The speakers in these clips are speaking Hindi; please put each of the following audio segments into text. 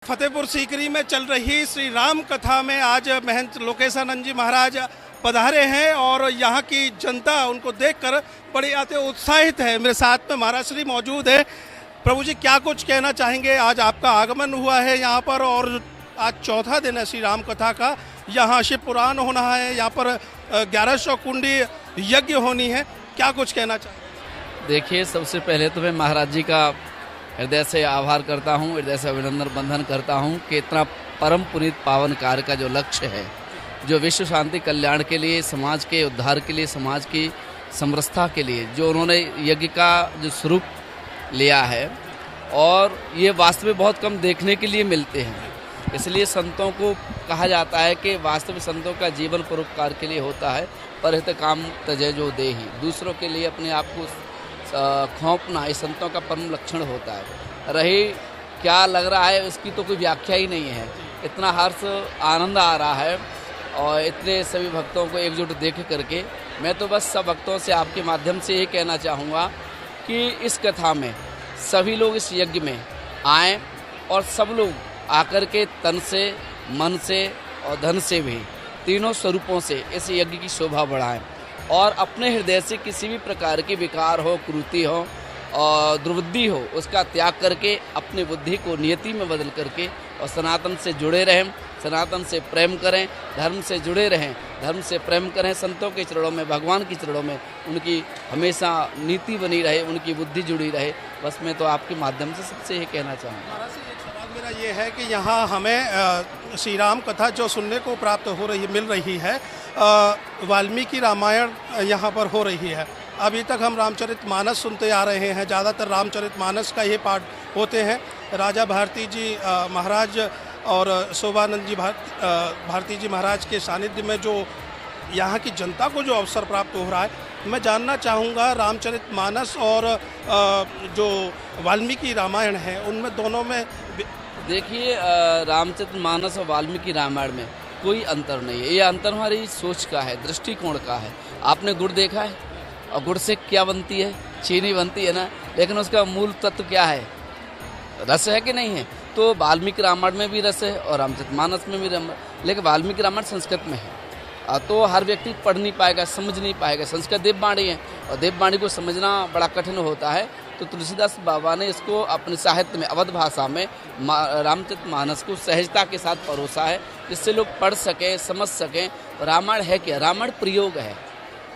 फतेहपुर सीकरी में चल रही श्री राम कथा में आज महंत लोकेशानंद जी महाराज पधारे हैं और यहाँ की जनता उनको देखकर बड़ी उत्साहित है। मेरे साथ में महाराज श्री मौजूद है। प्रभु जी, क्या कुछ कहना चाहेंगे? आज आपका आगमन हुआ है यहाँ पर और आज चौथा दिन है श्री राम कथा का। यहाँ शिव पुराण होना है, यहाँ पर 1100 कुंडी यज्ञ होनी है, क्या कुछ कहना चाहेंगे? देखिए, सबसे पहले तो मैं महाराज जी का हृदय से आभार करता हूँ, हृदय से अभिनंदन बंधन करता हूँ कि इतना परम पुनीत पावन कार्य का जो लक्ष्य है, जो विश्व शांति कल्याण के लिए, समाज के उद्धार के लिए, समाज की समरसता के लिए जो उन्होंने यज्ञ का जो स्वरूप लिया है, और ये वास्तव में बहुत कम देखने के लिए मिलते हैं। इसलिए संतों को कहा जाता है कि वास्तविक संतों का जीवन परोपकार के लिए होता है। परहित काम तजय जो देहि, दूसरों के लिए अपने आप को खौंपना इस संतों का परम लक्षण होता है। रही क्या लग रहा है इसकी तो कोई व्याख्या ही नहीं है। इतना हर्ष आनंद आ रहा है और इतने सभी भक्तों को एकजुट देख करके मैं तो बस सब भक्तों से आपके माध्यम से ये कहना चाहूँगा कि इस कथा में सभी लोग इस यज्ञ में आएँ और सब लोग आकर के तन से, मन से और धन से भी, तीनों स्वरूपों से इस यज्ञ की शोभा बढ़ाएं और अपने हृदय से किसी भी प्रकार की विकार हो, कुरीति हो और दुर्बुद्धि हो, उसका त्याग करके अपनी बुद्धि को नियति में बदल करके और सनातन से जुड़े रहें, सनातन से प्रेम करें, धर्म से जुड़े रहें, धर्म से प्रेम करें। संतों के चरणों में, भगवान की चरणों में उनकी हमेशा नीति बनी रहे, उनकी बुद्धि जुड़ी रहे। बस मैं तो आपके माध्यम से सबसे ये कहना चाहूँगा। मेरा ये है कि यहाँ हमें श्री राम कथा जो सुनने को प्राप्त हो रही मिल रही है, वाल्मीकि रामायण यहाँ पर हो रही है। अभी तक हम रामचरितमानस सुनते आ रहे हैं, ज़्यादातर रामचरितमानस का ये पाठ होते हैं। राजा भारती जी महाराज और शोभानंद जी भारती जी महाराज के सानिध्य में जो यहाँ की जनता को जो अवसर प्राप्त हो रहा है, मैं जानना चाहूँगा रामचरितमानस और जो वाल्मीकि रामायण है उनमें दोनों में। देखिए, रामचरितमानस और वाल्मीकि रामायण में कोई अंतर नहीं है। ये अंतर हमारी सोच का है, दृष्टिकोण का है। आपने गुड़ देखा है और गुड़ से क्या बनती है? चीनी बनती है ना, लेकिन उसका मूल तत्व क्या है? रस है कि नहीं है? तो वाल्मीकि रामायण में भी रस है और रामचरितमानस में भी रस, लेकिन वाल्मीकि रामायण संस्कृत में है तो हर व्यक्ति पढ़ नहीं पाएगा, समझ नहीं पाएगा। संस्कृत देववाणी है और देववाणी को समझना बड़ा कठिन होता है। तो तुलसीदास बाबा ने इसको अपने साहित्य में अवध भाषा में रामचरितमानस को सहजता के साथ परोसा है, जिससे लोग पढ़ सकें, समझ सकें। रामायण है क्या? रामायण प्रयोग है,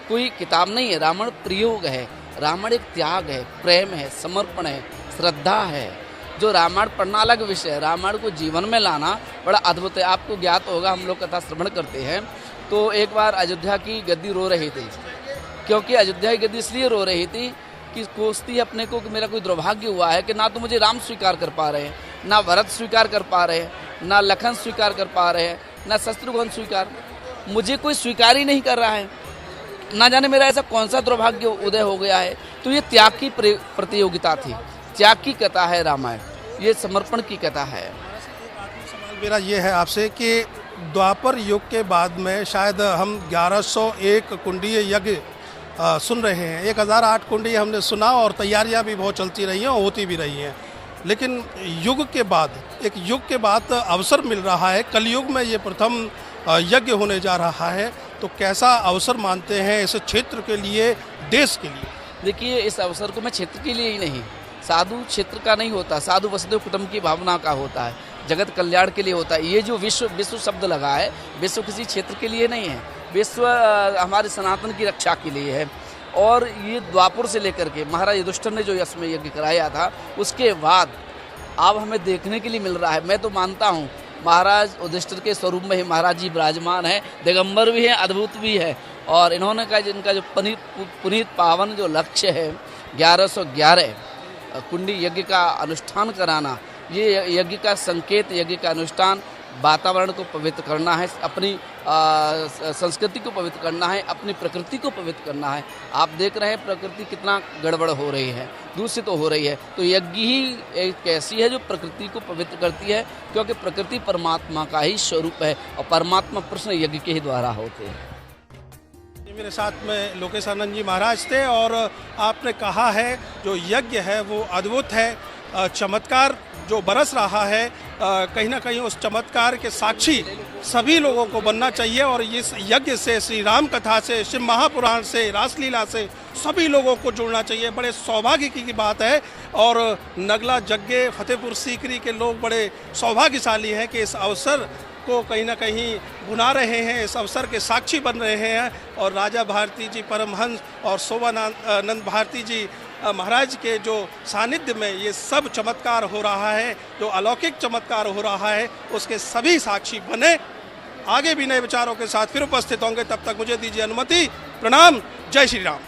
कोई किताब नहीं है। रामायण प्रयोग है, रामायण एक त्याग है, प्रेम है, समर्पण है, श्रद्धा है। जो रामायण पढ़ना अलग विषय है, रामायण को जीवन में लाना बड़ा अद्भुत है। आपको ज्ञात होगा, हम लोग कथा श्रवण करते हैं तो एक बार अयोध्या की गद्दी रो रही थी। क्योंकि अयोध्या की गद्दी इसलिए रो रही थी कि कोसती अपने को कि मेरा कोई दुर्भाग्य हुआ है कि ना तो मुझे राम स्वीकार कर पा रहे हैं, ना भरत स्वीकार कर पा रहे हैं, ना लखन स्वीकार कर पा रहे हैं, ना शत्रुघ्न स्वीकार, मुझे कोई स्वीकार ही नहीं कर रहा है। ना जाने मेरा ऐसा कौन सा दुर्भाग्य उदय हो गया है। तो ये त्याग की प्रतियोगिता थी, त्याग की कथा है रामायण, ये समर्पण की कथा है। सवाल मेरा ये है आपसे कि द्वापर युग के बाद में शायद हम 1101 कुंडीय यज्ञ सुन रहे हैं। 1008 कुंडी हमने सुना और तैयारियां भी बहुत चलती रही हैं और होती भी रही हैं, लेकिन युग के बाद, एक युग के बाद अवसर मिल रहा है। कलयुग में ये प्रथम यज्ञ होने जा रहा है, तो कैसा अवसर मानते हैं इस क्षेत्र के लिए, देश के लिए? देखिए, इस अवसर को मैं क्षेत्र के लिए ही नहीं, साधु क्षेत्र का नहीं होता, साधु वसुधैव कुटुंब की भावना का होता है, जगत कल्याण के लिए होता है। ये जो विश्व शब्द लगा है, विश्व किसी क्षेत्र के लिए नहीं है, विश्व हमारे सनातन की रक्षा के लिए है। और ये द्वापर से लेकर के महाराज युधिष्ठिर ने जो अश्वमेध यज्ञ कराया था, उसके बाद अब हमें देखने के लिए मिल रहा है। मैं तो मानता हूँ महाराज युधिष्ठिर के स्वरूप में ही महाराज जी विराजमान है, दिगंबर भी है, अद्भुत भी है। और इन्होंने का जिनका जो पुनीत पावन जो लक्ष्य है 1111 कुंडी यज्ञ का अनुष्ठान कराना, ये यज्ञ का संकेत, यज्ञ का अनुष्ठान वातावरण को पवित्र करना है, अपनी संस्कृति को पवित्र करना है, अपनी प्रकृति को पवित्र करना है। आप देख रहे हैं प्रकृति कितना गड़बड़ हो रही है, दूषित हो रही है। तो यज्ञ ही एक ऐसी है जो प्रकृति को पवित्र करती है, क्योंकि प्रकृति परमात्मा का ही स्वरूप है और परमात्मा प्रश्न यज्ञ के ही द्वारा होते हैं। मेरे साथ में लोकेशानंद जी महाराज थे और आपने कहा है जो यज्ञ है वो अद्भुत है, चमत्कार जो बरस रहा है कहीं ना कहीं उस चमत्कार के साक्षी सभी लोगों को बनना चाहिए। और इस यज्ञ से, श्री राम कथा से, शिव महापुराण से, रासलीला से सभी लोगों को जुड़ना चाहिए। बड़े सौभाग्य की बात है और नगला जग्गे फतेहपुर सीकरी के लोग बड़े सौभाग्यशाली हैं कि इस अवसर को कहीं ना कहीं भुना रहे हैं, इस अवसर के साक्षी बन रहे हैं। और राजा भारती जी परमहंस और शोभानंद भारती जी महाराज के जो सानिध्य में ये सब चमत्कार हो रहा है, जो अलौकिक चमत्कार हो रहा है, उसके सभी साक्षी बने। आगे भी नए विचारों के साथ फिर उपस्थित होंगे, तब तक मुझे दीजिए अनुमति। प्रणाम। जय श्री राम।